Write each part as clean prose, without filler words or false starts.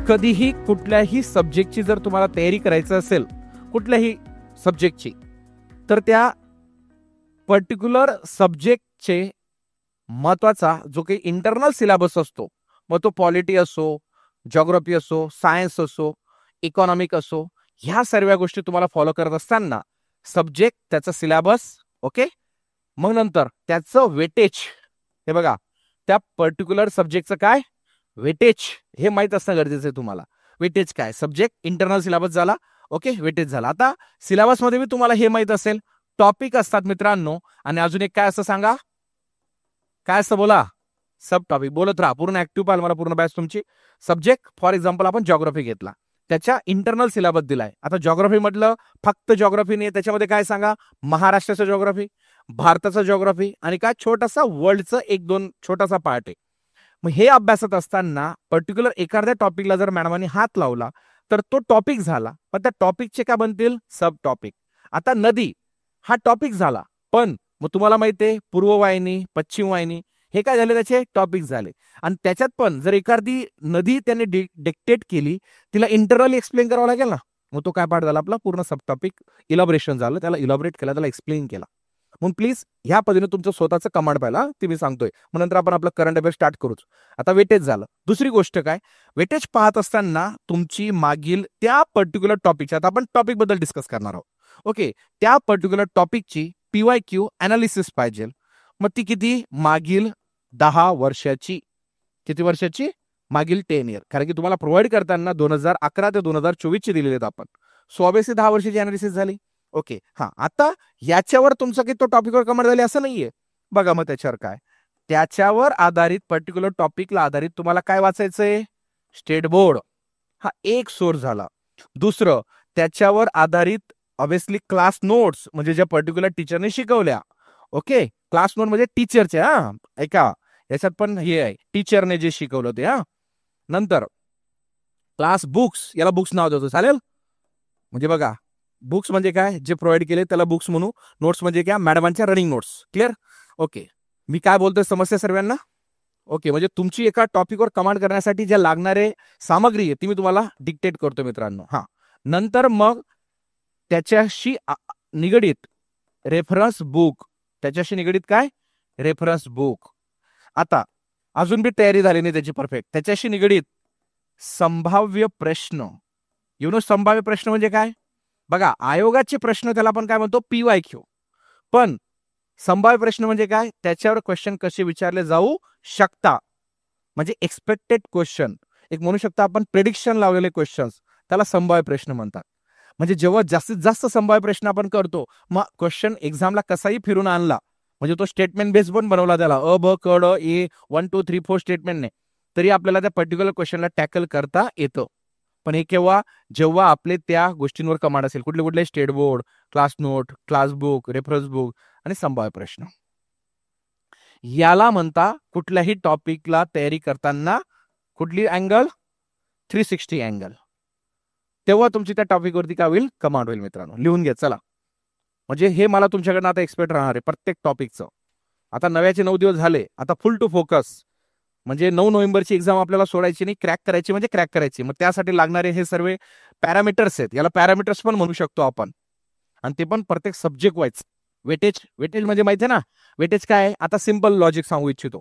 कधीही कुठल्याही सब्जेक्टची जर तुम्हाला तयारी करायचं असेल, कुठल्याही सब्जेक्टची, तर त्या पर्टिक्युलर सब्जेक्टचे महत्वाचा जो काही इंटरनल सिलेबस असतो, मग तो पॉलिटी असो, जॉग्राफी असो, सायन्स असो, इकॉनॉमिक असो, ह्या सर्व गोष्टी तुम्हाला फॉलो करत असताना सब्जेक्ट, त्याचा सिलेबस, ओके, मग नंतर त्याचं वेटेज, हे बघा त्या पर्टिक्युलर सब्जेक्टचं काय वेटेज हे माहित असणं गरजेचं आहे तुम्हाला. वेटेज काय, सब्जेक्ट इंटरनल सिलेबस झाला, ओके, वेटेज झाला. आता सिलेबस मध्ये मी तुम्हाला हे माहित असेल, टॉपिक असतात मित्रांनो, आणि अजून एक काय असं सांगा, काय असतं बोला, सब टॉपिक. बोलत राहा, पूर्ण ऍक्टिव्ह पाहाल मला पूर्ण बॅच तुमची. सब्जेक्ट फॉर एक्झाम्पल आपण जॉग्राफी घेतला, त्याच्या इंटरनल सिलेबस दिलाय. आता जॉग्राफी म्हटलं फक्त जॉग्राफी नाही, त्याच्यामध्ये काय सांगा, महाराष्ट्राचं जॉग्राफी, भारताचं जॉग्राफी, आणि काय छोटासा वर्ल्डचं एक दोन छोटासा पार्ट आहे. मग हे अभ्यासत असताना पर्टिक्युलर एखाद्या टॉपिकला जर मॅडमांनी हात लावला तर तो टॉपिक झाला, पण त्या टॉपिकचे काय बनतील, सब टॉपिक. आता नदी हा टॉपिक झाला, पण मग तुम्हाला माहिती आहे पूर्व वाहिनी, पश्चिम वाहिनी हे काय झाले, त्याचे टॉपिक झाले. आणि त्याच्यात पण जर एखादी नदी त्याने डिक्टेट केली, तिला इंटरनली एक्सप्लेन करावं लागेल ना, मग तो काय पार्ट झाला आपला, पूर्ण सब टॉपिक इलॉबरेशन झालं, त्याला इलॉबरेट केला, त्याला एक्सप्लेन केला. म्हणून प्लीज ह्या पद्धतीने तुमचं स्वतःचं कमांड पाहिला, ते मी सांगतोय. मग नंतर आपण आपलं करंट अफेअर स्टार्ट करूच. आता वेटेज झालं. दुसरी गोष्ट काय, वेटेज पाहत असताना तुमची मागील त्या पर्टिक्युलर टॉपिकच्या, आता आपण टॉपिक बद्दल डिस्कस करणार आहोत, ओके, त्या पर्टिक्युलर टॉपिकची PYQ अनालिसिस पाहिजे. मग ती किती, मागील 10 वर्षाची. किती वर्षाची, मागील 10 इयर. कारण की तुम्हाला प्रोव्हाइड करताना 2011 ते 2024 ची दिलेली आहेत आपण. सो ऑब्वियसली 10 वर्षाची अनालिसिस झाली, ओके. हा, आता याच्यावर तुमचं काही तो टॉपिकवर कमेंट झाली असं नाहीये. बघा मग त्याच्यावर काय, त्याच्यावर आधारित पर्टिक्युलर टॉपिकला आधारित तुम्हाला काय वाचायचंय, स्टेट बोर्ड हा एक सोर्स झाला. दुसरं, त्याच्यावर आधारित ऑब्वियसली क्लास नोट्स, म्हणजे ज्या पर्टिक्युलर टीचरने शिकवल्या, ओके, क्लास नोट म्हणजे टीचरचे, हा ऐका, याच्यात पण हे आहे टीचरने जे शिकवलं ते. हा, नंतर क्लास बुक्स, याला बुक्स नाव देतो, चालेल. म्हणजे बघा, बुक्स म्हणजे काय, जे प्रोव्हाइड केले त्याला बुक्स म्हणू. नोट्स म्हणजे काय, मॅडमांच्या रनिंग नोट्स. Clear, okay. मी काय बोलतोय समस्या सर्वांना, ओके. म्हणजे तुमची एका टॉपिकवर कमांड करण्यासाठी जे लागणारे सामग्री आहे ती मी तुम्हाला डिक्टेट करतो मित्रांनो. हा, नंतर मग त्याच्याशी निगडीत रेफरन्स बुक, त्याच्याशी निगडीत काय, रेफरन्स बुक. आता अजून बी तयारी झाली नाही त्याची परफेक्ट, त्याच्याशी निगडीत संभाव्य प्रश्न. संभाव्य प्रश्न म्हणजे काय, बघा आयोगाचे प्रश्न त्याला आपण काय म्हणतो, PYQ. पण संभाव्य प्रश्न म्हणजे काय, त्याच्यावर क्वेश्चन कसे विचारले जाऊ शकता, म्हणजे एक्सपेक्टेड क्वेश्चन, एक म्हणू शकता आपण प्रेडिक्शन लावलेले क्वेश्चन्स, त्याला संभाव्य प्रश्न म्हणतात. म्हणजे जेव्हा जास्तीत जास्त संभाव्य प्रश्न आपण करतो, मग क्वेश्चन एक्झामला कसाही फिरून आणला, म्हणजे तो स्टेटमेंट बेस पण बनवला त्याला, अ ब क ड ए 1 2 3 4 स्टेटमेंटने, तरी आपल्याला त्या पर्टिक्युलर क्वेश्चनला टॅकल करता येतं. पण हे केव्हा, जेव्हा आपले त्या गोष्टींवर कमांड असेल. कुठले कुठले, state board, class note, class book, reference book आणि संभाव्य प्रश्न. याला म्हणता कुठल्याही टॉपिकला तयारी करताना कुठली अँगल, 360 अँगल. तेव्हा तुमची त्या टॉपिकवरती काय होईल, कमांड होईल मित्रांनो. लिहून घ्या चला, म्हणजे हे मला तुमच्याकडनं आता एक्सपेक्ट राहणार आहे प्रत्येक टॉपिकचं. आता 9चे 9 दिवस झाले, आता फुल टू फोकस. म्हणजे 9 नोव्हेंबरची एक्झाम आपल्याला सोडायची नाही, क्रॅक करायची म्हणजे क्रॅक करायची. मग त्यासाठी लागणारे हे सर्व पॅरामीटर्स आहेत, याला पॅरामीटर्स पण म्हणू शकतो आपण, आणि ते पण प्रत्येक सब्जेक्ट वाईज. वेटेज, वेटेज म्हणजे माहिती आहे ना, वेटेज काय, आता सिंपल लॉजिक सांगू इच्छितो.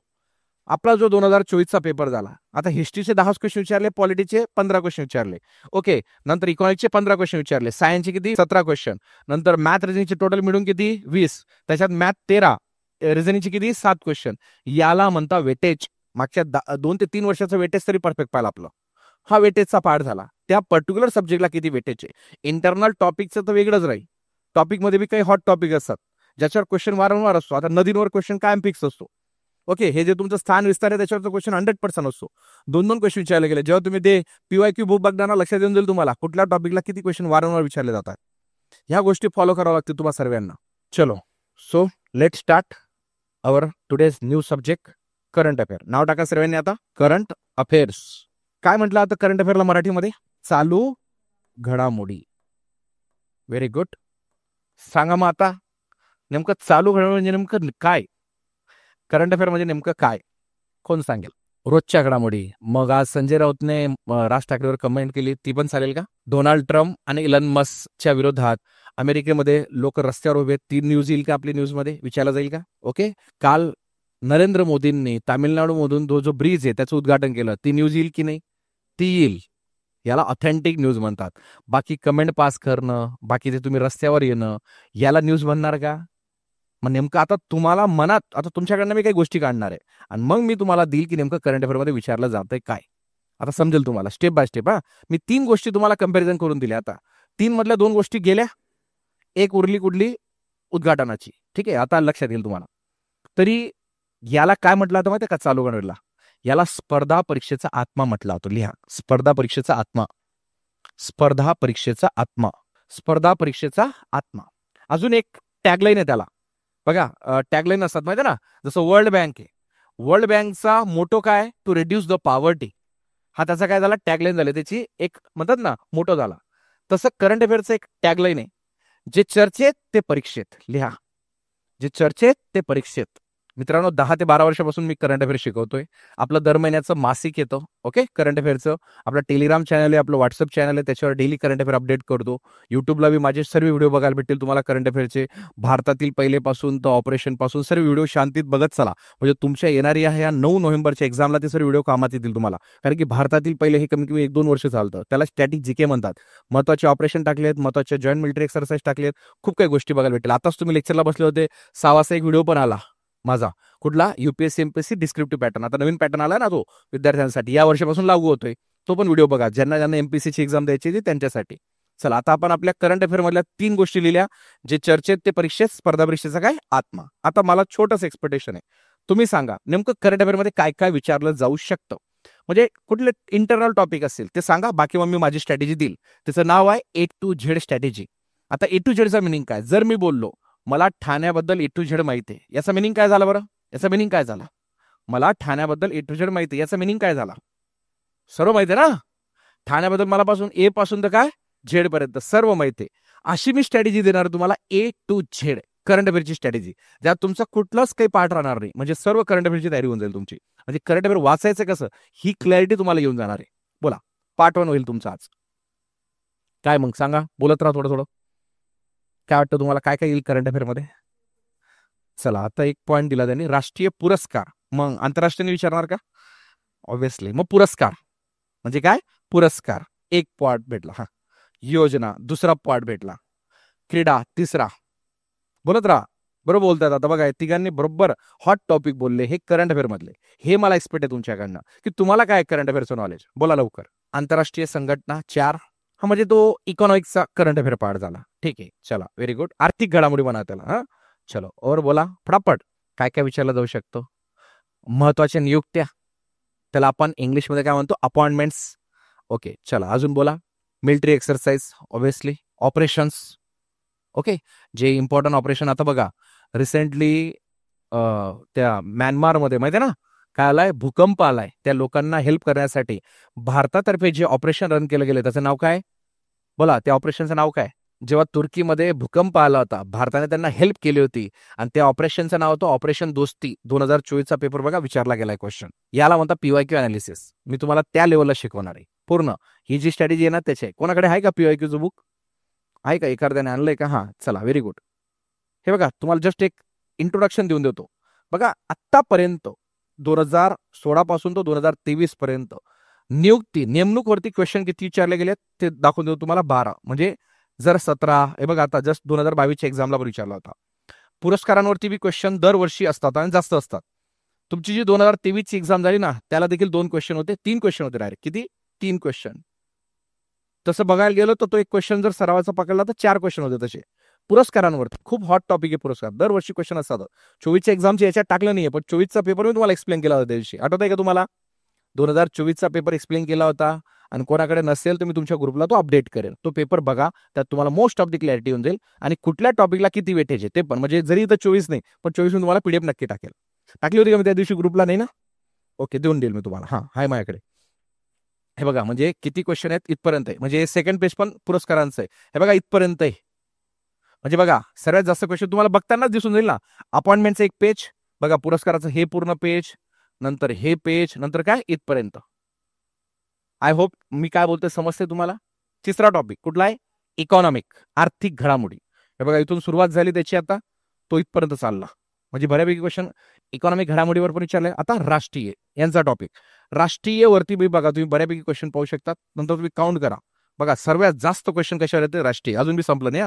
आपला जो 2024चा पेपर झाला, आता हिस्ट्रीचे 10 क्वेश्चन विचारले, पॉलिटीचे 15 क्वेश्चन विचारले, ओके. नंतर इकॉनॉमिक्सचे 15 क्वेश्चन विचारले, सायन्सचे किती 17 क्वेश्चन, नंतर मॅथ रिझनिंगचे टोटल मिळून किती 20, त्याच्यात मॅथ 13, रिझनिंगचे किती 7 क्वेश्चन. याला म्हणता वेटेज. मागच्या 2 ते 3 वर्षाचं वेटेज तरी परफेक्ट पाहिलं आपलं. हा वेटेजचा पार्ट झाला. त्या पर्टिक्युलर सब्जेक्टला किती वेटेज आहे. इंटरनल टॉपिकचं तर वेगळंच राहील, टॉपिकमध्ये बी काही हॉट टॉपिक असतात ज्याच्यावर क्वेश्चन वारंवार असतो. आता नदींवर क्वेश्चन कायम फिक्स असतो, ओके. हे जे तुमचं स्थान विस्तार आहे त्याच्यावरचा क्वेश्चन 100% असतो. 2 क्वेश्चन विचारले गेले. जेव्हा तुम्ही ते PYQ बुक बघताना लक्षात येऊन जाईल तुम्हाला कुठल्या टॉपिकला किती क्वेश्चन वारंवार विचारले जातात. ह्या गोष्टी फॉलो कराव्या लागतील तुम्हाला सर्वांना. चलो, so let start our today's new subject, current affair. नाव टाका सर्वांनी आता, करंट अफेअर्स. काय म्हटलं आता करंट अफेअरला मराठीमध्ये, चालू घडामोडी. Very good. सांगा मग आता नेमकं चालू घडामोडी म्हणजे नेमकं काय, करंट अफेअर म्हणजे नेमकं काय, कोण सांगेल. रोजच्या घडामोडी. मग आज संजय राऊतने राज ठाकरेवर कमेंट केली, ती पण चालेल का? डोनाल्ड ट्रम्प आणि इलन मस्कच्या विरोधात अमेरिकेमध्ये लोक रस्त्यावर उभे, ती न्यूज येईल का आपली न्यूजमध्ये? विचारला जाईल का? ओके. काल नरेंद्र मोदींनी तामिळनाडूमधून जो ब्रिज आहे त्याचं उद्घाटन केलं, ती न्यूज येईल की नाही? ती येईल. याला ऑथेंटिक न्यूज म्हणतात. बाकी कमेंट पास करणं, बाकी ते तुम्ही रस्त्यावर येणं, याला न्यूज म्हणणार का? मग नेमकं आता तुम्हाला मनात, आता तुमच्याकडनं मी काही गोष्टी काढणार आहे आणि मग मी तुम्हाला देईल की नेमकं करंट अफेअरमध्ये विचारलं जातंय काय. आता समजेल तुम्हाला स्टेप बाय स्टेप. मी 3 गोष्टी तुम्हाला कंपॅरिझन करून दिल्या. आता 3 मधल्या 2 गोष्टी गेल्या, एक उरली कुठली? उद्घाटनाची. ठीक आहे, आता लक्षात येईल तुम्हाला. तरी याला काय म्हटलं होतं माहिती का चालू गणवेरला? याला स्पर्धा परीक्षेचा आत्मा म्हटला होता. लिहा, स्पर्धा परीक्षेचा आत्मा. स्पर्धा परीक्षेचा आत्मा. स्पर्धा परीक्षेचा आत्मा. अजून एक टॅगलाईन आहे त्याला बघा. टॅगलाईन असतात माहिती आहे ना, जसं वर्ल्ड बँक आहे. वर्ल्ड बँकचा मोटो काय? To reduce the poverty. हा त्याचा काय झाला? टॅगलाईन झाली, त्याची एक म्हणतात ना मोटो झाला. तसं करंट अफेअरचं एक टॅगलाईन आहे, जे चर्चेत ते परीक्षेत. लिहा, जे चर्चेत ते परीक्षेत. मित्रांनो, 10 ते 12 वर्षापासून मी करंट अफेअर शिकवतोय. आपलं दर महिन्याचं मासिक येतं, ओके, करंट अफेअरचं. आपलं टेलिग्राम चॅनल आहे, आपलं व्हॉट्सअप चॅनल आहे, त्याच्यावर डेली करंट अफेअर अपडेट करतो. युट्यूबला मी माझे सर्व व्हिडिओ बघायला भेटतील तुम्हाला करंट अफेअरचे. भारतातील पहिलेपासून तर ऑपरेशनपासून सर्व व्हिडिओ शांतीत बघत चला, म्हणजे तुमच्या येणारी ह्या 9 नोव्हेंबरच्या एक्झामला ते सर्व व्हिडिओ कामात येतील तुम्हाला. कारण की भारतातील पहिले हे कमी कमी 1-2 वर्ष चालतं. त्याला स्टॅटिक जीके म्हणतात. महत्वाचे ऑपरेशन टाकले आहेत, महत्वाचे जॉईंट मिलिटरी एक्सरसाइज टाकले आहेत, खूप काही गोष्टी बघायला भेटेल. आताच तुम्ही लेक्चरला बसले होते, 6 वाजता एक व्हिडिओ पण आला माझा. कुठला? UPSC MPSC descriptive pattern. आता नवीन पॅटर्न आला ना, तो विद्यार्थ्यांसाठी या वर्षापासून लागू होतोय. तो पण व्हिडिओ बघा, ज्यांना ज्यांना MPSCची एक्झाम द्यायची ती त्यांच्यासाठी. चला, आता आपण आपल्या करंट अफेअर मधल्या 3 गोष्टी लिहिल्या, जे चर्चेत ते परीक्षेत, स्पर्धा परीक्षेचा काय? आत्मा. आता मला छोटंच एक्सपेक्टेशन आहे, तुम्ही सांगा नेमकं करंट अफेअर मध्ये काय काय विचारलं जाऊ शकतं. म्हणजे कुठले इंटरनल टॉपिक असेल ते सांगा, बाकी मग मी माझी स्ट्रॅटेजी देईल. त्याचं नाव आहे A to Z स्ट्रॅटेजी. आता A to Z चा मिनिंग काय? जर मी बोललो मला ठाण्याबद्दल A to Z माहिती आहे, याचा मिनिंग काय झाला बरं? याचा मिनिंग काय झाला? मला ठाण्याबद्दल A to Z माहिती आहे, याचा मिनिंग काय झाला? सर्व माहिती आहे ना? ठाण्याबद्दल मला पासून A पासून तर काय झेड पर्यंत सर्व माहिती आहे. अशी मी स्ट्रॅटेजी देणार तुम्हाला, A to Z करंट अफेअरची स्ट्रॅटेजी, ज्यात तुमचा कुठलाच काही पार्ट राहणार नाही. म्हणजे सर्व करंट अफेअरची तयारी होऊन जाईल तुमची. म्हणजे करंट अफेअर वाचायचं कसं, ही क्लॅरिटी तुम्हाला येऊन जाणार आहे. बोला, पार्ट 1 होईल तुमचा आज. काय मग सांगा, बोलत राहा थोडं थोडं. काय वाटतं तुम्हाला, काय काय येईल करंट अफेअर मध्ये? चला, आता एक पॉईंट दिला त्यांनी, राष्ट्रीय पुरस्कार. मग आंतरराष्ट्रीय विचारणार का? ऑब्व्हियसली. मग पुरस्कार म्हणजे काय? पुरस्कार एक पॉईंट भेटला. हा, योजना दुसरा पॉईंट भेटला, क्रीडा तिसरा. बोलत राहा, बरोबर बोलतात. आता बघा, तिघांनी बरोबर हॉट टॉपिक बोलले, हे करंट अफेअर मधले. हे मला एक्सपेक्ट आहे तुमच्याकडनं की तुम्हाला काय करंट अफेअरचं नॉलेज. बोला लवकर. आंतरराष्ट्रीय संघटना 4. हा म्हणजे तो इकॉनॉमिक्सचा करंट अफेअर पार्ट झाला. ठीक आहे, चला, व्हेरी गुड. आर्थिक घडामोडी म्हणा त्याला. हा, चलो और बोला फटाफट. काय काय विचारलं जाऊ शकतो? महत्वाच्या नियुक्त्या, त्याला आपण इंग्लिशमध्ये काय म्हणतो? अपॉइंटमेंट्स. ओके, चला अजून बोला. Military exercise, obviously. Operations, okay, जे इम्पॉर्टंट ऑपरेशन. आता बघा, रिसेंटली त्या म्यानमारमध्ये माहिती आहे ना काय आलाय? भूकंप आलाय. त्या लोकांना हेल्प करण्यासाठी भारतातर्फे जे ऑपरेशन रन केलं गेलं त्याचं नाव काय? बोला, त्या ऑपरेशनचं नाव काय? जेव्हा तुर्कीमध्ये भूकंप आला होता, भारताने त्यांना हेल्प केली होती आणि त्या ऑपरेशनचं नाव होतं ऑपरेशन दोस्ती. 2024चा पेपर बघा, विचारला गेलाय क्वेश्चन. याला म्हणतात PYQ अनालिसिस. मी तुम्हाला त्या लेवलला शिकवणार आहे पूर्ण. ही जी स्ट्रॅटेजी आहे ना त्याची. कोणाकडे आहे का PYQचं बुक? आहे का? एखाद्याने आणलंय का? हा, चला, व्हेरी गुड. हे बघा, तुम्हाला जस्ट एक इंट्रोडक्शन देऊन देतो. बघा, आतापर्यंत 2016 पासून तो 2023 पर्यंत नेमणूक वरती क्वेश्चन किती विचारले गेले ते दाखवून देतो तुम्हाला. 12. म्हणजे जर 17, हे बघा आता जस्ट 2022च्या एक्झामला पण विचारला होता. पुरस्कारांवरती बी क्वेश्चन दरवर्षी असतात आणि जास्त असतात. तुमची जी 2023ची एक्झाम झाली ना, त्याला देखील 2 क्वेश्चन होते, 3 क्वेश्चन होते डायरेक्ट. किती? 3 क्वेश्चन. तसं बघायला गेलो तर तो एक क्वेश्चन जर सरावाचा पकडला तर 4 क्वेश्चन होते तसे. पुरस्कारांवरती खूप हॉट टॉपिक आहे पुरस्कार. दरवर्षी क्वेश्चन असतात. 24च्या एक्झामची याच्यात टाकलं नाहीये, पण 24चा पेपर मी तुम्हाला एक्सप्लेन केला होता त्या दिवशी. आठवत आहे का तुम्हाला? 2024चा पेपर एक्सप्लेन केला होता. आणि कोणाकडे नसेल तर मी तुमच्या ग्रुपला तो अपडेट करेल. तो पेपर बघा, त्यात तुम्हाला मोस्ट ऑफ द क्लॅरिटी होऊन जाईल. आणि कुठल्या टॉपिकला किती वेटेज आहे ते पण. म्हणजे जरी इथं 24 नाही, पण 24 मी तुम्हाला PDF नक्की टाकेल. टाकली होती का मी त्या दिवशी ग्रुपला? नाही ना? ओके, देऊन देईल मी तुम्हाला. हा, हाय माझ्याकडे. हे बघा, म्हणजे किती क्वेश्चन आहेत इथपर्यंत आहे. म्हणजे सेकंड पेज पण पुरस्कारांचं आहे. हे बघा, इथपर्यंत आहे. म्हणजे बघा, सर्वात जास्त क्वेश्चन तुम्हाला बघतानाच दिसून जाईल ना. अपॉइंटमेंटचं एक पेज बघा, पुरस्काराचं हे पूर्ण पेज, नंतर हे पेज, नंतर काय इथपर्यंत. आय होप मी काय बोलतोय समजते तुम्हाला. तिसरा टॉपिक कुठला आहे? इकॉनॉमिक, आर्थिक घडामोडी. हे बघा इथून सुरुवात झाली त्याची, आता तो इथपर्यंत चालला. म्हणजे बऱ्यापैकी क्वेश्चन इकॉनॉमिक घडामोडीवर पण विचारले. आता राष्ट्रीय यांचा टॉपिक. राष्ट्रीय वरती बघा तुम्ही बऱ्यापैकी क्वेश्चन पाहू शकतात. नंतर तुम्ही काउंट करा. बघा सर्वात जास्त क्वेश्चन कशावर येते? राष्ट्रीय. अजून बी संपलं नाही.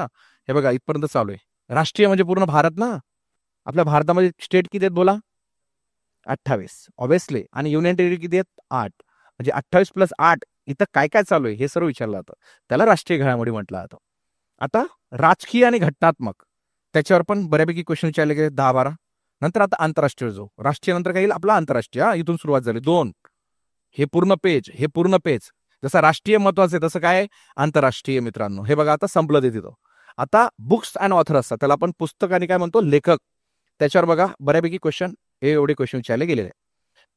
हे बघा इथपर्यंत चालू आहे. राष्ट्रीय म्हणजे पूर्ण भारत ना. आपल्या भारतामध्ये स्टेट किती आहेत बोला? 28 ऑब्विसली. आणि युनियन टेरिटरी किती आहेत? 8. म्हणजे 28 + 8 इथं काय काय चालू आहे हे सर्व विचारलं जातं. त्याला राष्ट्रीय घडामोडी म्हटलं जातं. आता राजकीय आणि घटनात्मक त्याच्यावर पण बऱ्यापैकी क्वेश्चन विचारले गेले 10-12. नंतर आता आंतरराष्ट्रीय, जो राष्ट्रीय नंतर काय येईल आपला आंतरराष्ट्रीय. इथून सुरुवात झाली 2. हे पूर्ण पेज, हे पूर्ण पेज. जसं राष्ट्रीय महत्वाचं आहे तसं काय आंतरराष्ट्रीय मित्रांनो. हे बघा आता संपलं ते तिथं. आता बुक्स अँड ऑथर असतात, त्याला आपण पुस्तक आणि काय म्हणतो लेखक. त्याच्यावर बघा बऱ्यापैकी क्वेश्चन हे एवढे क्वेश्चन विचारले गेलेले आहेत.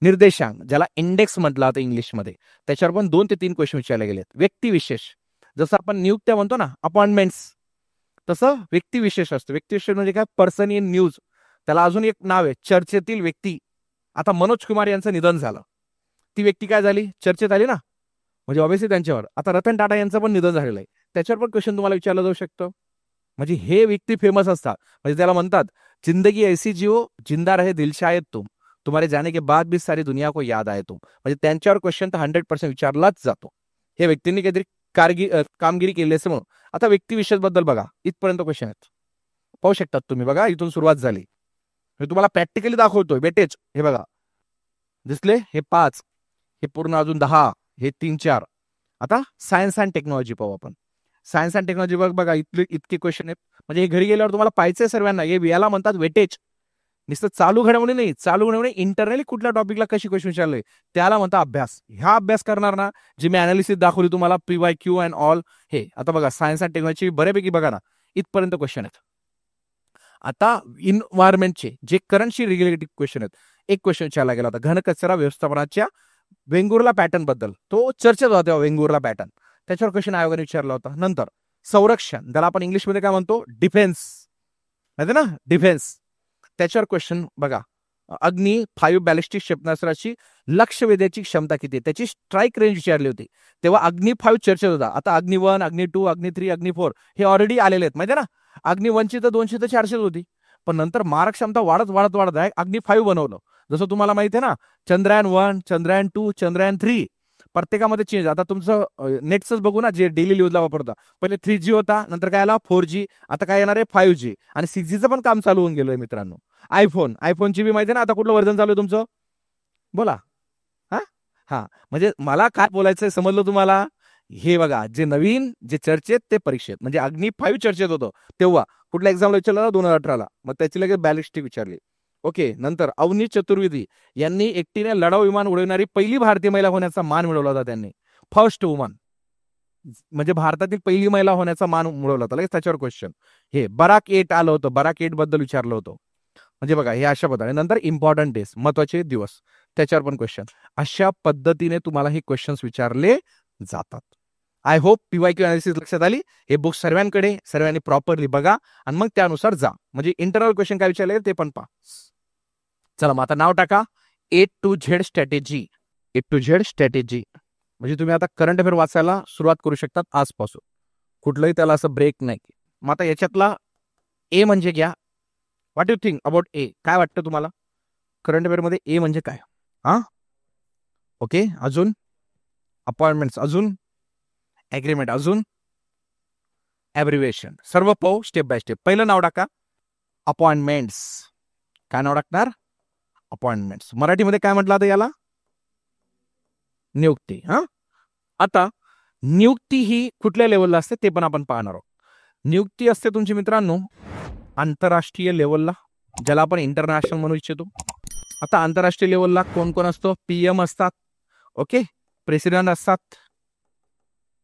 निर्देशांक ज्याला इंडेक्स म्हटलं जातं इंग्लिशमध्ये, त्याच्यावर पण 2 ते 3 क्वेश्चन विचारले गेलेत. व्यक्तिविशेष जसं आपण नियुक्त्या म्हणतो ना अपॉइंटमेंट्स, तसं व्यक्तिविशेष असतं. व्यक्तिविशेष म्हणजे काय? Person in news. त्याला अजून एक नाव आहे चर्चेतील व्यक्ती. आता मनोज कुमार यांचं निधन झालं, ती व्यक्ती काय झाली? चर्चेत आली ना, म्हणजे ऑब्व्हियसली त्यांच्यावर. आता रतन टाटा यांचं पण निधन झालेलं आहे, त्याच्यावर पण क्वेश्चन तुम्हाला विचारलं जाऊ शकतं. म्हणजे हे व्यक्ती फेमस असतात. म्हणजे त्याला म्हणतात जिंदगी ऐसी जिओ जिंदा रहे दिल शायद तुम, तुम्हारे जाने के बाद भी सारी दुनिया को याद आए तुम. म्हणजे त्यांच्यावर क्वेश्चन तर 100% विचारलाच जातो. हे व्यक्तींनी काहीतरी कामगिरी केली असं म्हणून. आता व्यक्तिविशेषबद्दल बघा इथपर्यंत क्वेश्चन आहेत, पाहू शकतात तुम्ही. बघा इथून सुरुवात झाली. मी तुम्हाला प्रॅक्टिकली दाखवतोय बेटेच. हे बघा दिसले? हे 5, हे पूर्ण अजून 10, हे 3-4. आता सायन्स अँड टेक्नॉलॉजी पाहू आपण. सायन्स अँड टेक्नॉलॉजी बघा इतके क्वेश्चन आहेत. म्हणजे हे घरी गेल्यावर तुम्हाला पाहायचंय सर्वांना. हे याला म्हणतात वेटेज. नुसतं चालू घडामोडी नाही, चालू घडामोडी इंटरनली कुठल्या टॉपिकला कशी क्वेश्चन विचारले त्याला म्हणता अभ्यास. ह्या अभ्यास करणार ना, जी मी अनालिसिस दाखवली तुम्हाला PYQ अँड ऑल. हे आता बघा सायन्स अँड टेक्नॉलॉजी बऱ्यापैकी बघा ना इथपर्यंत क्वेश्चन आहेत. आता इन्व्हायरमेंटचे जे करंटशी रिलेटेड क्वेश्चन आहेत, एक क्वेश्चन विचारला गेला होता घनकचरा व्यवस्थापनाच्या वेंगुर्ला पॅटर्न बद्दल. तो चर्चेत होता तेव्हा वेंगुर्ला पॅटर्न, त्याच्यावर क्वेश्चन आयोगाने विचारला होता. नंतर संरक्षण ज्याला आपण इंग्लिशमध्ये काय म्हणतो डिफेन्स, माहिती ना डिफेन्स, त्याच्यावर क्वेश्चन बघा. अग्नी 5 बॅलिस्टिक क्षेपणास्त्राची लक्ष वेधण्याची क्षमता किती, त्याची स्ट्राईक रेंज विचारली होती. तेव्हा अग्नी 5 चर्चेत होता. आता अग्नी 1, अग्नी 2, अग्नी 3, अग्नी 4 हे ऑलरेडी आलेले आहेत माहिती ना. अग्नी 1ची तर 200 तर 400 होती, पण नंतर मारक क्षमता वाढत वाढत वाढत आहे अग्नी 5 बनवलं. जसं तुम्हाला माहिती आहे ना चंद्रयान 1, चंद्रयान 2, चंद्रयान 3 प्रत्येकामध्ये चेंज. आता तुमचं नेटच बघू ना जे डेली न्यूजला वापरता, पहिले 3G होता, नंतर काय आला 4G, आता काय येणार आहे 5G आणि 6Gचं पण काम चालू होऊन गेलोय मित्रांनो. आयफोनची बी माहिती आहे ना आता कुठलं व्हर्जन चालू आहे तुमचं बोला. हा म्हणजे मला काय बोलायचंय समजलं तुम्हाला. हे बघा जे नवीन जे चर्चेत ते परीक्षेत, म्हणजे अग्नी 5 चर्चेत होतं तेव्हा कुठल्या एक्झामला विचारलं 2018ला, मग त्याची लगेच बॅलिस्टिक विचारली. ओके. नंतर अवनी चतुर्वेदी यांनी एकटीने लढाऊ विमान उडवणारी पहिली भारतीय महिला होण्याचा मान मिळवला होता. त्यांनी फर्स्ट वुमन, म्हणजे भारतातील पहिली महिला होण्याचा मान मिळवला होता. लगेच त्याच्यावर क्वेश्चन. हे बराक 8 आलं होतं, बराक 8 बद्दल विचारलं होतं. म्हणजे बघा हे अशा पद्धतीने. नंतर इम्पॉर्टंट डेज महत्वाचे दिवस, त्याच्यावर पण क्वेश्चन. अशा पद्धतीने तुम्हाला हे क्वेश्चन्स विचारले जातात. आय होप PYQ अनालिसिस लक्षात आली. हे बुक सर्वांनी प्रॉपरली बघा आणि मग त्यानुसार जा. म्हणजे इंटरनल क्वेश्चन काय विचारले ते पण पहा. चला मग आता नाव टाका A to Z strategy. A to Z strategy म्हणजे तुम्ही आता करंट अफेअर वाचायला सुरुवात करू शकतात आजपासून. कुठलंही त्याला असं ब्रेक नाही. मग आता याच्यातला ए म्हणजे घ्या. व्हॉट यू थिंक अबाउट ए, काय वाटतं तुम्हाला करंट अफेअर मध्ये ए म्हणजे काय? ओके. अजून अपॉइंटमेंट्स, अजून ऍग्रीमेंट, अजून ॲब्रिव्हिएशन. सर्व पाहू स्टेप बाय स्टेप. पहिलं नाव टाका अपॉइंटमेंट्स. काय नाव टाकणार? अपॉइंटमेंट्स. मराठीमध्ये काय म्हटलं आता याला? नियुक्ती. आता नियुक्ती ही कुठल्या लेवलला असते ते पण आपण पाहणार आहोत. नियुक्ती असते तुमची मित्रांनो आंतरराष्ट्रीय लेवलला, ज्याला आपण इंटरनॅशनल म्हणू इच्छितो. आता आंतरराष्ट्रीय लेवलला कोण कोण असतो? PM असतात. ओके. प्रेसिडेंट असतात.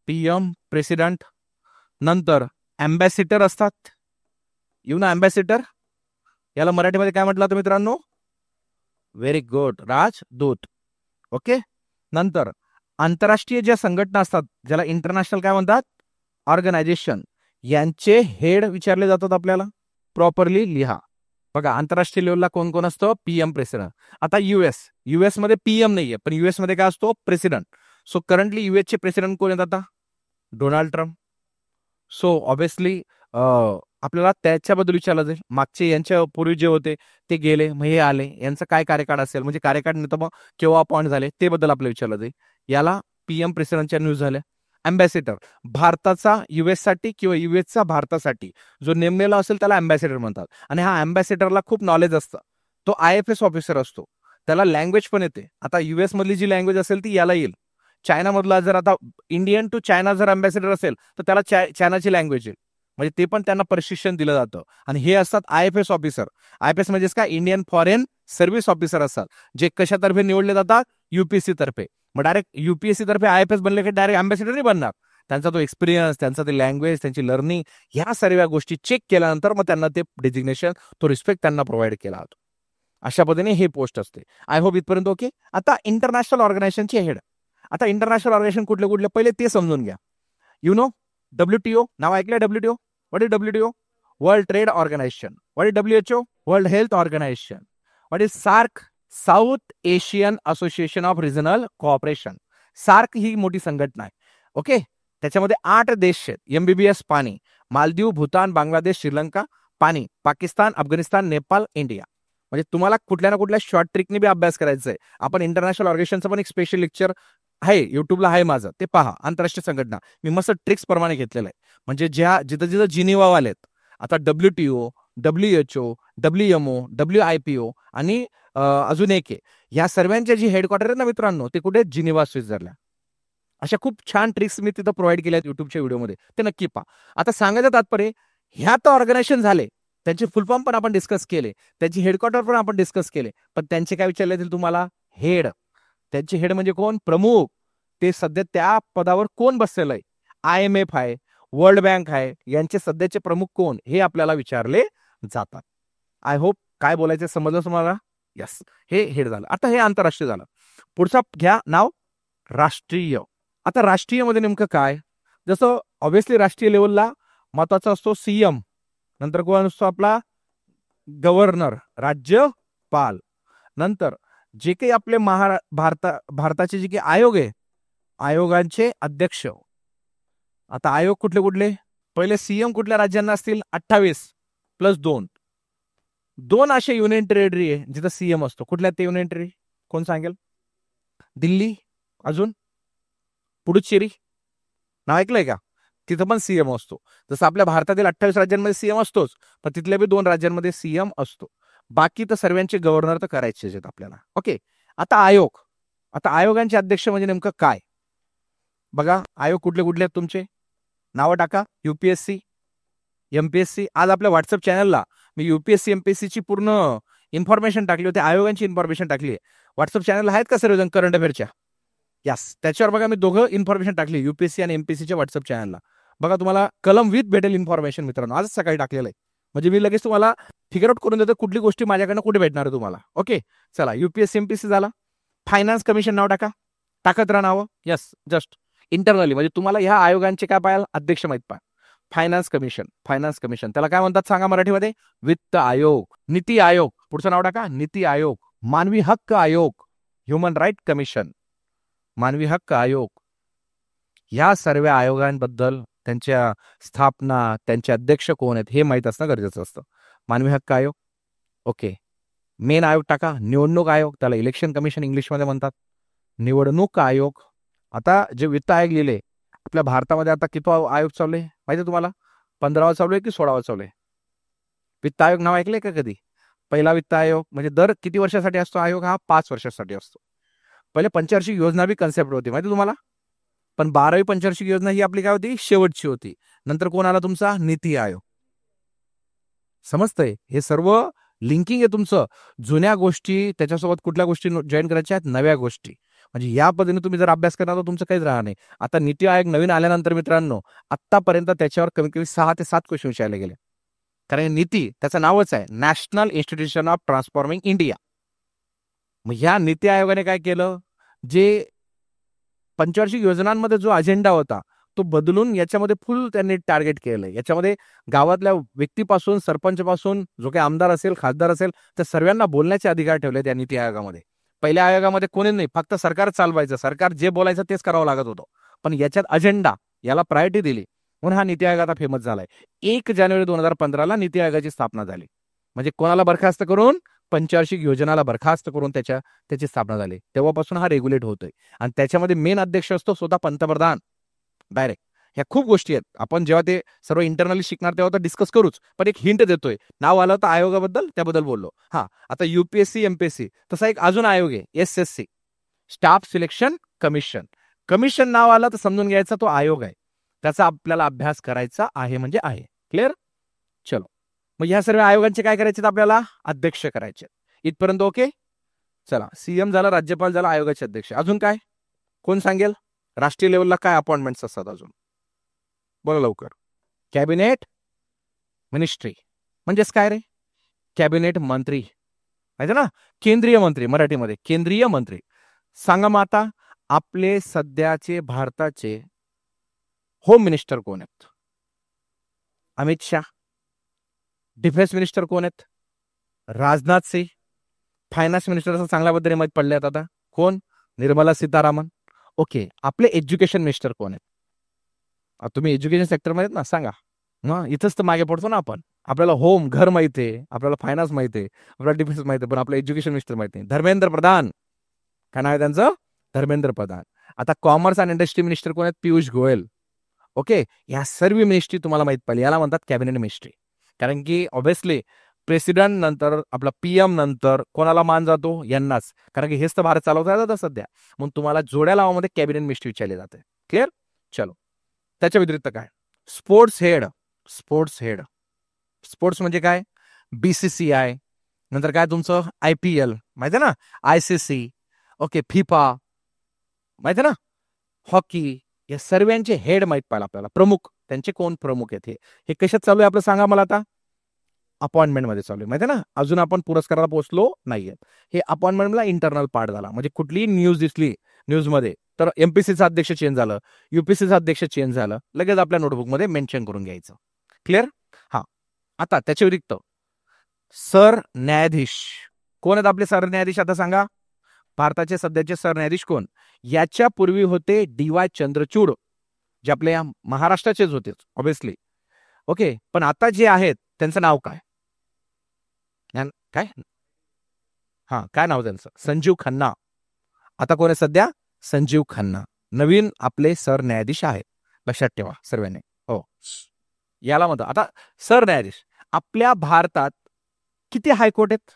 PM president. नंतर अँबॅसिडर असतात. अँबॅसिडर याला मराठीमध्ये काय म्हटलं होतं मित्रांनो? व्हेरी गुड, राजदूत. ओके. नंतर आंतरराष्ट्रीय ज्या संघटना असतात ज्याला इंटरनॅशनल काय म्हणतात? ऑर्गनायझेशन. यांचे हेड विचारले जातात आपल्याला. प्रॉपरली लिहा. बघा आंतरराष्ट्रीय लेवलला कोण कोण असतं, पीएम प्रेसिडेंट. आता युएस मध्ये पीएम नाहीये, पण युएस मध्ये काय असतो, प्रेसिडेंट. सो करंटली युएस चे प्रेसिडेंट कोण आहेत आता, डोनाल्ड ट्रम्प. सो ऑब्विसली आपल्याला त्याच्याबद्दल विचारलं जाईल, मागचे यांच्या पूर्वी जे होते ते गेले, मग हे आले, यांचा काय कार्यकाळ असेल, म्हणजे कार्यकाळ नाही तर मग केव्हा अपॉइंट झाले ते बद्दल आपल्याला विचारलं जाईल. याला पीएम प्रेसिडेंटच्या न्यूज झाल्या. अँबॅसेडर, भारताचा युएस साठी किंवा युएसचा भारतासाठी जो नेमलेला असेल त्याला अँबॅसेडर म्हणतात. आणि हा अँबॅसेडरला खूप नॉलेज असतं, तो IFS ऑफिसर असतो, त्याला लँग्वेज पण येते. आता युएस मधली जी लँग्वेज असेल ती याला येईल. चायना मधला जर आता इंडियन टू चायना जर अँबॅसेडर असेल तर त्याला चायनाची लँग्वेज येईल, म्हणजे ते पण त्यांना प्रशिक्षण दिलं जातं. आणि हे असतात IFS ऑफिसर. IFS म्हणजेच काय, इंडियन फॉरेन सर्व्हिस ऑफिसर असतात, जे कशातर्फे निवडले जातात, UPSC तर्फे. मग डायरेक्ट UPSC तर्फे IFS बनले की डायरेक्ट अँबॅसेडर नाही बनणार. त्यांचा तो एक्सपिरियन्स, त्यांचा ते लँग्वेज, त्यांची लर्निंग, ह्या सर्व गोष्टी चेक केल्यानंतर मग त्यांना ते डेजिग्नेशन, तो रिस्पेक्ट त्यांना प्रोव्हाइड केला जातो. अशा पद्धतीने हे पोस्ट असते. आय होप इथपर्यंत ओके. आता इंटरनॅशनल ऑर्गनायझेशनचे हेड. आता इंटरनॅशनल ऑर्गनायझेशन कुठले कुठले पहिले ते समजून घ्या. WTO नाव ऐकलंय, WTO. What is WTO? World trade organisation. What is WHO? World health organisation. What is SAARC? South Asian association of regional cooperation. SAARC ही मोठी संघटना आहे. ओके, त्याच्यामध्ये 8 देश आहेत. MBBS पाणी, मालदीव, भूतान, बांगलादेश, श्रीलंका पाणी, पाकिस्तान, अफगाणिस्तान, नेपाळ, इंडिया. म्हणजे तुम्हाला कुठल्या ना कुठल्या शॉर्ट ट्रिकने बी अभ्यास करायचा आहे. आपण इंटरनॅशनल ऑर्गनायझेशनचं पण एक स्पेशल लेक्चर आहे, युट्यूबला आहे माझं, ते पहा. आंतरराष्ट्रीय संघटना मी मस्त ट्रिक्स प्रमाणे घेतलेलं आहे. म्हणजे जिथं जिथं जिनिवा आलेत, आता WTO, WHO, WMO, WIPO आणि अजून एक आहे, या सर्वांच्या जी हेडक्वार्टर आहेत ना मित्रांनो, ते कुठे, जिनिवा, स्वित्झर्लंड. अशा खूप छान ट्रिक्स मी तिथं प्रोव्हाइड केल्या आहेत युट्यूबच्या व्हिडिओमध्ये, ते नक्की पहा. आता सांगायचं तात्पर्य, ह्या तर ऑर्गनायझेशन झाले, त्यांचे फुल फॉर्म पण आपण डिस्कस केले, त्यांची हेडक्वार्टर पण आपण डिस्कस केले, पण त्यांचे काय विचारले जातील तुम्हाला, हेड. त्यांचे हेड म्हणजे कोण, प्रमुख. ते सध्या त्या पदावर कोण बसलेलं आहे, IMF आहे, वर्ल्ड बँक आहे, यांचे सध्याचे प्रमुख कोण, हे आपल्याला विचारले जातात. आय होप काय बोलायचं समजलं तुम्हाला. यस, हे हेड झालं. आता हे आंतरराष्ट्रीय झालं. पुढचा घ्या नाव, राष्ट्रीय. आता राष्ट्रीय मध्ये नेमकं काय, जसं ऑब्व्हियसली राष्ट्रीय लेवलला महत्वाचा असतो CM, नंतर कोण असतो आपला गव्हर्नर, राज्यपाल. नंतर जे काही आपले भारताचे जे काही आयोग आहे, आयोगांचे अध्यक्ष. आता आयोग कुठले कुठले, पहिले CM कुठल्या राज्यांना असतील, 28 + 2 असे युनियन टेरिटरी आहे जिथं CM असतो. कुठल्या ते युनियन टेरिटरी, कोण सांगेल? दिल्ली, अजून पुडुचेरी, नाव ऐकलंय का? तिथं पण CM असतो. जसं आपल्या भारतातील 28 राज्यांमध्ये CM असतोच, पण तिथल्या बी 2 राज्यांमध्ये CM असतो. बाकी तर सर्वांचे गव्हर्नर तर करायचे आहेत आपल्याला. ओके, आता आयोग. आता आयोगांचे अध्यक्ष म्हणजे नेमकं काय, बघा. आयोग कुठले कुठले आहेत तुमचे, नावं टाका. UPSC, MPSC. आज आपल्या व्हॉट्सअप चॅनलला मी UPSC MPSC ची पूर्ण इन्फॉर्मेशन टाकली होती, आयोगांची इन्फॉर्मेशन टाकली आहे. व्हॉट्सअप चॅनलला आहेत का सर्वजण करंट अफेअरच्या? यस, त्याच्यावर बघा मी दोघं इन्फॉर्मेशन टाकली, UPSC आणि MPSCच्या व्हॉट्सअप चॅनलला. बघा, तुम्हाला कलम विथ भेटेल इन्फॉर्मेशन मित्रांनो, आजच सकाळी टाकलेलं आहे. म्हणजे मी लगेच तुम्हाला फिगर आउट करून देतो कुठली गोष्टी माझ्याकडनं कुठे भेटणार आहे तुम्हाला. ओके, चला. UPSC MPSC झाला. फायनान्स कमिशन नाव टाका, टाकत राहा नावं. यस, जस्ट इंटरनली, म्हणजे तुम्हाला ह्या आयोगांचे काय पाहाल, अध्यक्ष माहित पहा. फायनान्स कमिशन त्याला काय म्हणतात सांगा मराठीमध्ये, वित्त आयोग. नीती आयोग, पुढचं नाव टाका, नीती आयोग. मानवी हक्क आयोग, ह्युमन राईट कमिशन, मानवी हक्क आयोग. या सर्व आयोगांबद्दल, त्यांच्या स्थापना, त्यांचे अध्यक्ष कोण आहेत हे माहीत असणं गरजेचं असतं. मानवी हक्क आयोग. ओके, मेन आयोग टाका, निवडणूक आयोग, त्याला इलेक्शन कमिशन इंग्लिशमध्ये म्हणतात. निवडणूक आयोग. आता जे वित्त आयोग लिहिले, आपल्या भारतामध्ये आता किती आयोग चालू आहे माहिती आहे तुम्हाला, 15वा चालू आहे की 16वा चालू आहे? वित्त आयोग नाव ऐकलंय का कधी? पहिला वित्त आयोग म्हणजे दर किती वर्षासाठी असतो आयोग, हा 5 वर्षासाठी असतो. पहिले पंचवार्षिक योजना बी कन्सेप्ट होती माहिती तुम्हाला, पण 12वी पंचवार्षिक योजना ही आपली काय होती, शेवटची होती. नंतर कोण आला तुमचा, नीती आयोग. समजतंय? हे सर्व लिंकिंग आहे तुमचं, जुन्या गोष्टी त्याच्यासोबत कुठल्या गोष्टी जॉईन करायच्या आहेत, नव्या गोष्टी. म्हणजे या पद्धतीने तुम्ही जर अभ्यास करणार तर तुमचं काहीच राहणार नाही. आता नीती आयोग नवीन आल्यानंतर मित्रांनो, आतापर्यंत त्याच्यावर कमीत कमी 6 ते 7 क्वेश्चन विचारले गेले. कारण नीती त्याचं नावच आहे, national institution of transforming India. मग ह्या नीती आयोगाने काय केलं, जे पंचवार्षिक योजनांमध्ये जो अजेंडा होता तो बदलून याच्यामध्ये फुल त्यांनी टार्गेट केलंय. याच्यामध्ये गावातल्या व्यक्तीपासून सरपंचपासून जो काही आमदार असेल, खासदार असेल, त्या सर्वांना बोलण्याचे अधिकार ठेवले त्या नीती आयोगामध्ये. पहिल्या आयोगामध्ये कोणी नाही, फक्त सरकार चालवायचं, सरकार जे बोलायचं तेच करावं लागत होतं. पण याच्यात अजेंडा, याला प्रायोरिटी दिली म्हणून हा नीती आयोग आता फेमस झालाय. 1 जानेवारी 2015ला नीती आयोगाची स्थापना झाली. म्हणजे कोणाला बरखास्त करून? पंचवार्षिक योजनाला बरखास्त करून त्याची स्थापना झाली. तेव्हापासून हा रेग्युलेट होतोय आणि त्याच्यामध्ये मेन अध्यक्ष असतो स्वतः पंतप्रधान डायरेक्ट. ह्या खूप गोष्टी आहेत, आपण जेव्हा ते सर्व इंटरनली शिकणार तेव्हा तर डिस्कस करूच, पण एक हिंट देतोय. नाव आलं तर आयोगाबद्दल, त्याबद्दल बोललो. हा, आता युपीएससी एमपीएससी तसा एक अजून आयोग आहे, SSC, staff selection commission. Commission नाव आलं तर समजून घ्यायचा तो आयोग आहे, त्याचा आपल्याला अभ्यास करायचा आहे म्हणजे आहे. क्लिअर? चलो, मग ह्या सर्व आयोगांचे काय करायचे? आपल्याला अध्यक्ष करायचे. इथपर्यंत ओके? चला, सीएम झाला, राज्यपाल झाला, आयोगाचे अध्यक्ष. अजून काय? कोण सांगेल? राष्ट्रीय लेवलला काय अपॉइंटमेंट्स असतात अजून? बोला लवकर. कॅबिनेट मिनिस्ट्री म्हणजेच काय रे? कॅबिनेट मंत्री, माहिती ना? केंद्रीय मंत्री, मराठीमध्ये केंद्रीय मंत्री. सांगा मग आता, आपले सध्याचे भारताचे होम मिनिस्टर कोण आहेत? अमित शाह. डिफेन्स मिनिस्टर कोण आहेत? राजनाथ सिंह. फायनान्स मिनिस्टर असं चांगल्या पद्धतीने माहीत पडले आहेत आता, कोण? निर्मला सीतारामन. ओके, आपले एज्युकेशन मिनिस्टर कोण आहेत? तुम्ही एज्युकेशन सेक्टरमध्ये ना, सांगा. मग इथंच तर मागे पडतो ना आपण. आपल्याला होम, घर माहिती आहे, आपल्याला फायनान्स माहिती आहे, आपल्याला डिफेन्स माहिती आहे, पण आपलं एज्युकेशन मिनिस्टर माहिती नाही. धर्मेंद्र प्रधान. काय नाव आहे त्यांचं? धर्मेंद्र प्रधान. आता कॉमर्स अँड इंडस्ट्री मिनिस्टर कोण आहेत? पियुष गोयल. ओके, या सर्व मिनिस्ट्री तुम्हाला माहित पाहिजे, याला म्हणतात कॅबिनेट मिनिस्ट्री. कारण की ऑब्व्हियसली प्रेसिडेंट नंतर, आपला पीएम नंतर कोणाला मान जातो? यांनाच, कारण की हेच तर भारत चालवता येतात सध्या. म्हणून तुम्हाला जोड्या लावामध्ये कॅबिनेट मिनिस्ट्री विचारले जाते. क्लिअर? चलो, त्याच्या व्यतिरिक्त काय? Sports head. Sports head, sports म्हणजे काय? बीसीसीआय, नंतर काय तुमचं IPL माहिती आहे ना, ICC, ओके, फिफा माहिती आहे ना, हॉकी. या सर्वांचे हेड माहित पाहिजे आपल्याला, प्रमुख. त्यांचे कोण प्रमुख आहेत? हे कशात चालू आहे आपलं सांगा मला आता? अपॉइंटमेंट मध्ये चालू आहे, माहिती आहे ना. अजून आपण पुरस्काराला पोहोचलो नाहीये. हे अपॉइंटमेंटला इंटरनल पार्ट झाला. म्हणजे कुठलीही न्यूज दिसली न्यूजमध्ये तर एमपीसीचा अध्यक्ष चेंज झालं, युपीसीचा अध्यक्ष चेंज झालं, लगेच आपल्या नोटबुकमध्ये मेन्शन करून घ्यायचं. क्लिअर? हा, आता त्याच्या व्यतिरिक्त सर न्यायाधीश कोण आहेत आपले सरन्यायाधीश? आता सांगा, भारताचे सध्याचे सरन्यायाधीश कोण? याच्यापूर्वी होते DY चंद्रचूड, जे आपल्या महाराष्ट्राचेच होते ऑब्व्हियसली. ओके, पण आता जे आहेत त्यांचं नाव काय? काय? हा, काय नाव त्यांचं? संजीव खन्ना. आता कोण आहे सध्या? संजीव खन्ना नवीन आपले सरन्यायाधीश आहेत, लक्षात ठेवा सर्वांनी. हो, याला म्हणतो आता सरन्यायाधीश. आपल्या भारतात किती हायकोर्ट आहेत?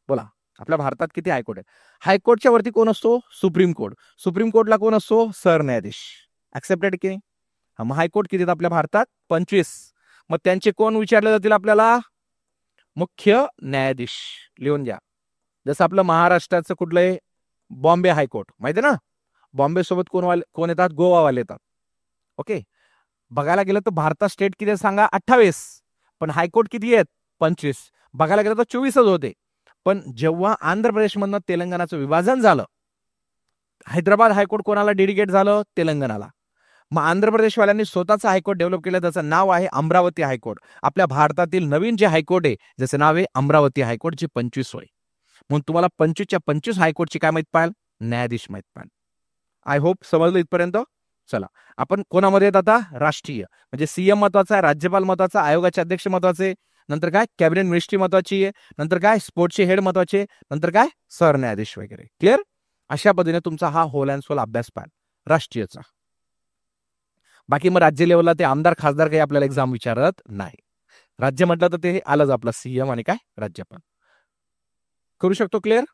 बोला, आपल्या भारतात किती हायकोर्ट आहेत? हायकोर्टच्या वरती कोण असतो? Supreme court. सुप्रीम कोर्टला कोण असतो? सरन्यायाधीश. ऍक्सेप्टेड की नाही? मग हायकोर्ट किती आहेत आपल्या भारतात? 25. मग त्यांचे कोण विचारले जातील आपल्याला? मुख्य न्यायाधीश. लिहून घ्या. जसं आपलं महाराष्ट्राचं कुठलंय? बॉम्बे हायकोर्ट, माहिती आहे ना. बॉम्बे सोबत कोण येतात? गोवावाले येतात. ओके, बघायला गेलं तर भारतात स्टेट किती सांगा? 28, पण हायकोर्ट किती आहेत? 25. बघायला गेलं तर 24च होते. पण जेव्हा आंध्र प्रदेशमधनं तेलंगणाचं विभाजन झालं, हैदराबाद हायकोर्ट कोणाला डेडिकेट झालं? तेलंगणाला. मग आंध्र प्रदेशवाल्यांनी स्वतःचं हायकोर्ट डेव्हलप केलं, त्याचं नाव आहे अमरावती हायकोर्ट. आपल्या भारतातील नवीन जे हायकोर्ट आहे, ज्याचं नाव आहे अमरावती हायकोर्ट, जे 25 होय. म्हणून तुम्हाला 25च्या 25 हायकोर्टची काय माहित पाहिजे? न्यायाधीश माहित पाहिजे. आय होप समजलं इथपर्यंत. चला, आपण कोणामध्ये येत आता? राष्ट्रीय, म्हणजे सीएम महत्वाचा आहे, राज्यपाल महत्वाचा, आयोगाचे अध्यक्ष महत्वाचे, नंतर काय कॅबिनेट मिनिस्ट्री महत्वाची आहे, नंतर काय स्पोर्ट्सचे हेड महत्वाचे, नंतर काय सरन्यायाधीश वगैरे. क्लिअर? अशा पद्धतीने तुमचा हा होल अँड सोल अभ्यास पाहिजे राष्ट्रीयचा. बाकी मग राज्य लेवलला ते आमदार खासदार काही आपल्याला एक्झाम विचारत नाही. राज्य म्हटलं तर ते आलंच आपलं सीएम आणि काय राज्यपाल. करू शकतो. क्लिअर?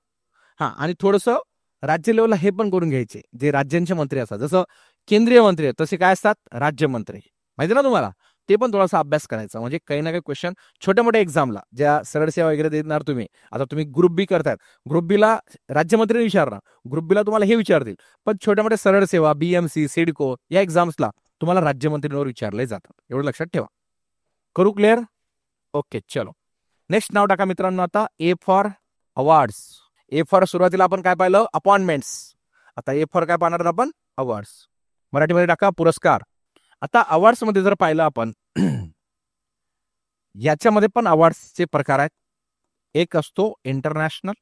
हा, आणि थोडंसं राज्य लेवलला हे पण करून घ्यायचे, जे राज्यांचे मंत्री असतात, जसं केंद्रीय मंत्री आहेत तसे काय असतात? राज्यमंत्री. माहिती ना तुम्हाला, ते पण थोडासा अभ्यास करायचा. म्हणजे काही ना काही क्वेश्चन छोट्या मोठ्या एक्झामला, ज्या सरळ सेवा वगैरे देणार तुम्ही, आता तुम्ही ग्रुप बी करतायत, ग्रुप बीला राज्यमंत्री विचारणार, ग्रुप बीला तुम्हाला हे विचारतील, पण छोट्या मोठ्या सरळ सेवा, BMC, सिडको या एक्झाम्सला तुम्हाला राज्यमंत्रीवर विचारले जातात. एवढं लक्षात ठेवा. करू क्लिअर? ओके, चलो नेक्स्ट नाव टाका मित्रांनो. आता A for awards. A for सुरुवातीला आपण काय पाहिलं? अपॉइंटमेंट्स. आता A फॉर काय पाहणार आपण? अवॉर्ड्स. मराठीमध्ये टाका पुरस्कार. आता अवॉर्ड्स मध्ये जर पाहिलं आपण याच्यामध्ये पण अवॉर्ड्सचे प्रकार आहेत. एक असतो इंटरनॅशनल,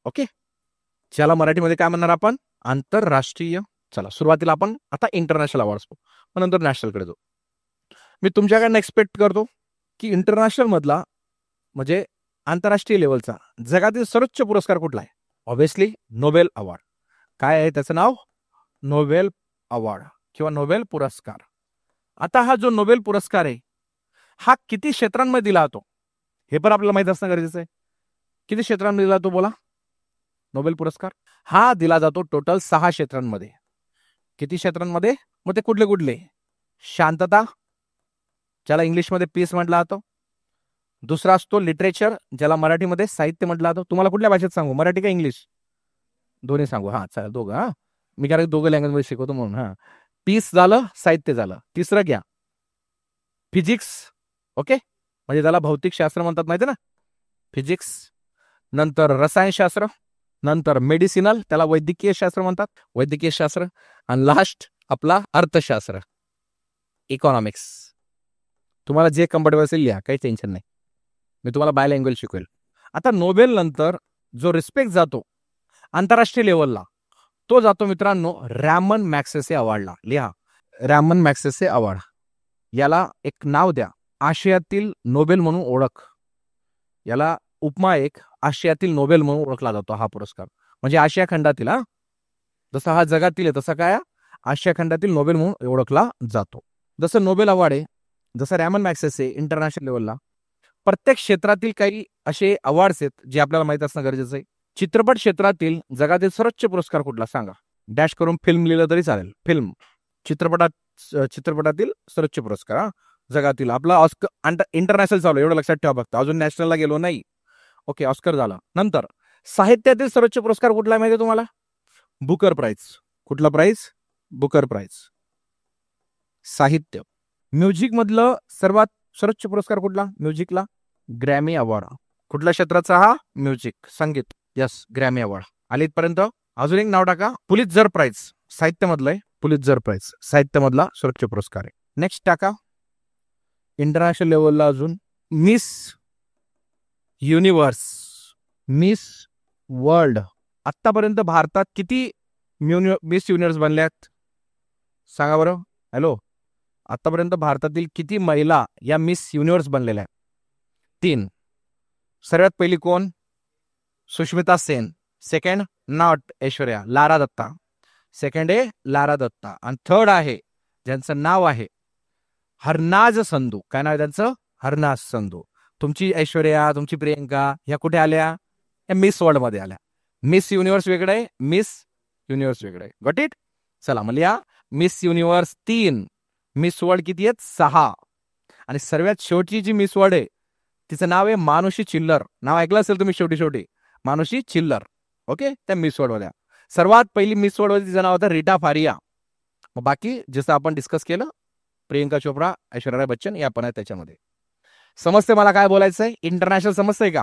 ओके, ज्याला मराठीमध्ये काय म्हणणार आपण, आंतरराष्ट्रीय. चला सुरुवातीला आपण आता इंटरनॅशनल अवॉर्ड्स मग नंतर नॅशनलकडे जाऊ. मी तुमच्याकडनं एक्सपेक्ट करतो की इंटरनॅशनल मधला म्हणजे आंतरराष्ट्रीय लेवलचा जगातील सर्वोच्च पुरस्कार कुठला आहे? Obviously Nobel award. काय आहे त्याचं नाव? नोबेल अवॉर्ड किंवा नोबेल पुरस्कार. आता हा जो नोबेल पुरस्कार आहे हा किती क्षेत्रांमध्ये दिला जातो हे पण आपल्याला माहित असणं गरजेचं आहे. किती क्षेत्रांमध्ये दिला जातो बोला? नोबेल पुरस्कार हा दिला जातो टोटल 6 क्षेत्रांमध्ये. किती क्षेत्रांमध्ये? मग ते कुठले कुठले? शांतता, ज्याला इंग्लिशमध्ये पीस म्हटलं जातं. दुसरा असतो लिटरेचर, ज्याला मराठीमध्ये साहित्य म्हटलं जातं. तुम्हाला कुठल्या भाषेत सांगू, मराठी का इंग्लिश? दोन्ही सांगू. हा चालेल, दोघं. हा मी कारण दोघं लँग्वेजमध्ये शिकवतो म्हणून. हा पीस झालं, साहित्य झालं. तिसरं घ्या फिजिक्स, ओके, म्हणजे त्याला भौतिक शास्त्र म्हणतात, माहिती ना, फिजिक्स. नंतर रसायनशास्त्र, नंतर मेडिसिनल, त्याला वैद्यकीय शास्त्र म्हणतात, वैद्यकीय शास्त्र. आणि लास्ट आपला अर्थशास्त्र, इकॉनॉमिक्स. तुम्हाला जे कम्फर्टेबल असेल लिहा, काही टेन्शन नाही, मी तुम्हाला बाय लँग्वेज शिकवेल. आता नोबेल नंतर जो रिस्पेक्ट जातो आंतरराष्ट्रीय लेवलला तो जातो मित्रांनो रॅमन मॅग्सेसे अवॉर्डला. लिहा, रॅमन मॅग्सेसे अवॉर्ड. याला एक नाव द्या, आशियातील नोबेल म्हणून ओळख. याला उपमा एक आशियातील नोबेल म्हणून ओळखला जातो हा पुरस्कार. म्हणजे आशिया खंडातील, हा जसा हा जगातील आहे तसा काय आशिया खंडातील नोबेल म्हणून ओळखला जातो. जसं नोबेल अवॉर्ड आहे, जसं रॅमन मॅग्सेसे इंटरनॅशनल लेवलला. प्रत्येक क्षेत्रातील काही असे अवॉर्ड्स आहेत जे आपल्याला माहित असणं गरजेचं आहे. चित्रपट क्षेत्रातील जगातील सर्वोच्च पुरस्कार कुठला सांगा? डॅश करून फिल्म लिहिलं तरी चालेल. फिल्म, चित्रपटातील सर्वोच्च पुरस्कार. हा जगातील आपला ऑस्कर. इंटरनॅशनल चालू एवढं लक्षात ठेवा फक्त, अजून नॅशनलला गेलो नाही. ओके, ऑस्कर झाला. नंतर साहित्यातील सर्वोच्च पुरस्कार कुठला माहिती तुम्हाला? Booker prize. कुठला प्राइज? बुकर प्राइज, साहित्य. म्युझिक मधलं सर्वोच्च पुरस्कार कुठला म्युझिकला? Grammy award. कुठल्या क्षेत्राचा हा? म्युझिक, संगीत. Yes, Grammy award. आले इथपर्यंत. अजून एक नाव टाका, पुलित्झर प्राइज. साहित्य मधलं आहे, पुलित्झर प्राइज साहित्य मधला सर्वोच्च पुरस्कार आहे. नेक्स्ट टाका इंटरनॅशनल लेवलला अजून मिस युनिव्हर्स, मिस वर्ल्ड. आतापर्यंत भारतात किती मिस युनिव्हर्स बनल्यात सांगा बरं? हॅलो, आतापर्यंत भारतातील किती महिला या मिस युनिव्हर्स बनलेल्या आहेत? 3. सर्वात पहिली कोण? Sushmita Sen. Second not Aishwarya, Lara Dutta. Second आहे लारा दत्ता. आणि थर्ड आहे ज्यांचं नाव आहे हरनाज संधू. काय नाव आहे त्यांचं? हरनाज संधू. तुमची ऐश्वर्या, तुमची प्रियंका ह्या कुठे आल्या? या मिस वर्ल्ड मध्ये आल्या. मिस युनिव्हर्स वेगळं आहे, मिस युनिव्हर्स वेगळं आहे. Got it? चला मग या मिस युनिव्हर्स 3, मिस वर्ल्ड किती आहेत? 6. आणि सर्वात शेवटची जी मिस वर्ल्ड आहे तिचं नाव आहे मानुषी चिल्लर. नाव ऐकलं असेल तुम्ही, शेवटी मानुषी चिल्लर. ओके, त्या मिस वर्ल्ड मध्ये सर्वात पहिली मिस वर्ल्ड मध्ये तिचं नाव होतं रीटा फारिया. मग बाकी जसं आपण डिस्कस केलं प्रियंका चोप्रा, ऐश्वर्या राय बच्चन या पण आहे त्याच्यामध्ये. समजते मला काय बोलायचंय? इंटरनॅशनल समजतंय का?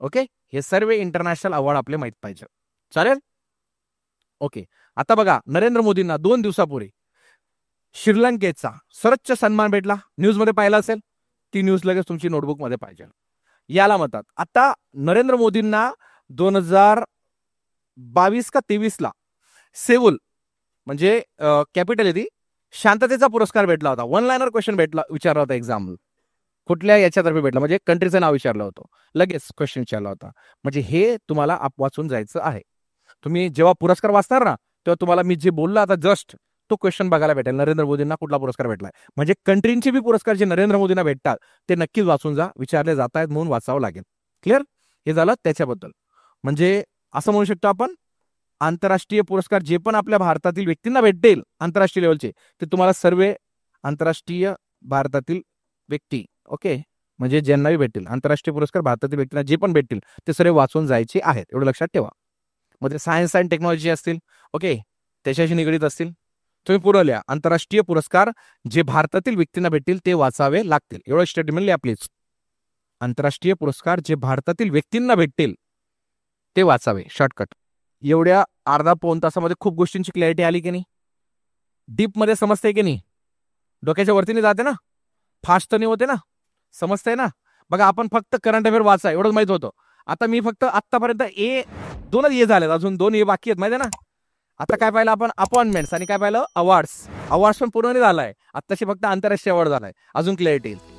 ओके, हे सर्व इंटरनॅशनल अवॉर्ड आपले माहित पाहिजे. चालेल? ओके, आता बघा नरेंद्र मोदींना 2 दिवसापूर्वी श्रीलंकेचा सर्वोच्च सन्मान भेटला. न्यूज मध्ये पाहिला असेल, ती न्यूज लगेच तुमची नोटबुक मध्ये पाहिजे. याला म्हणतात आता नरेंद्र मोदींना 2022 का 23 ला सेऊल म्हणजे कॅपिटल आहे ती, शांततेचा पुरस्कार भेटला होता. 1 लाइनर क्वेश्चन विचारला होता एक्झाम. कुठल्या याच्यातर्फे भेटला म्हणजे कंट्रीचं नाव विचारलं होतं, लगेच क्वेश्चन विचारला होता. म्हणजे हे तुम्हाला वाचून जायचं आहे. तुम्ही जेव्हा पुरस्कार वाचणार ना तेव्हा तुम्हाला मी जे बोललो आता जस्ट तो क्वेश्चन बघायला भेटेल. नरेंद्र मोदींना कुठला पुरस्कार भेटलाय, म्हणजे कंट्रींचे बी पुरस्कार जे नरेंद्र मोदींना भेटतात ते नक्कीच वाचून जा. विचारले जात आहेत म्हणून वाचावं लागेल. क्लिअर? हे झालं त्याच्याबद्दल. म्हणजे असं म्हणू शकतो आपण आंतरराष्ट्रीय पुरस्कार जे पण आपल्या भारतातील व्यक्तींना भेटतील आंतरराष्ट्रीय लेवलचे ते तुम्हाला सर्व आंतरराष्ट्रीय भारतातील व्यक्ती, ओके, म्हणजे ज्यांनाही भेटतील आंतरराष्ट्रीय पुरस्कार भारतातील व्यक्तींना जे पण भेटतील ते सर्व वाचून जायचे आहेत. एवढं लक्षात ठेवा. मग ते सायन्स अँड टेक्नॉलॉजी असतील, ओके, त्याच्याशी निगडीत असतील, तुम्ही पूर्ण लिहा. आंतरराष्ट्रीय पुरस्कार जे भारतातील व्यक्तींना भेटतील ते वाचावे लागतील. एवढं स्टेटमेंट लिहा प्लीज. आंतरराष्ट्रीय पुरस्कार जे भारतातील व्यक्तींना भेटतील ते वाचावे. शॉर्टकट. एवढ्या अर्धा-पाऊण तासामध्ये खूप गोष्टींची क्लॅरिटी आली की नाही? डीप मध्ये समजते की नाही, डोक्याच्या वरती नाही जाते ना, फास्ट नाही होते ना, समजतंय ना. बघा आपण फक्त करंट अफेअर वाचा एवढंच माहित होतं. आता मी फक्त आतापर्यंत दोनच ए झालेत, अजून 2 ए बाकी आहेत माहिती आहे ना. आता काय पाहिलं आपण, अपॉइंटमेंट्स आणि काय पाहिलं, अवॉर्ड्स पण पूर्ण नाही झालाय. आताशी फक्त आंतरराष्ट्रीय अवॉर्ड झालाय, अजून क्लिअरिटी येईल.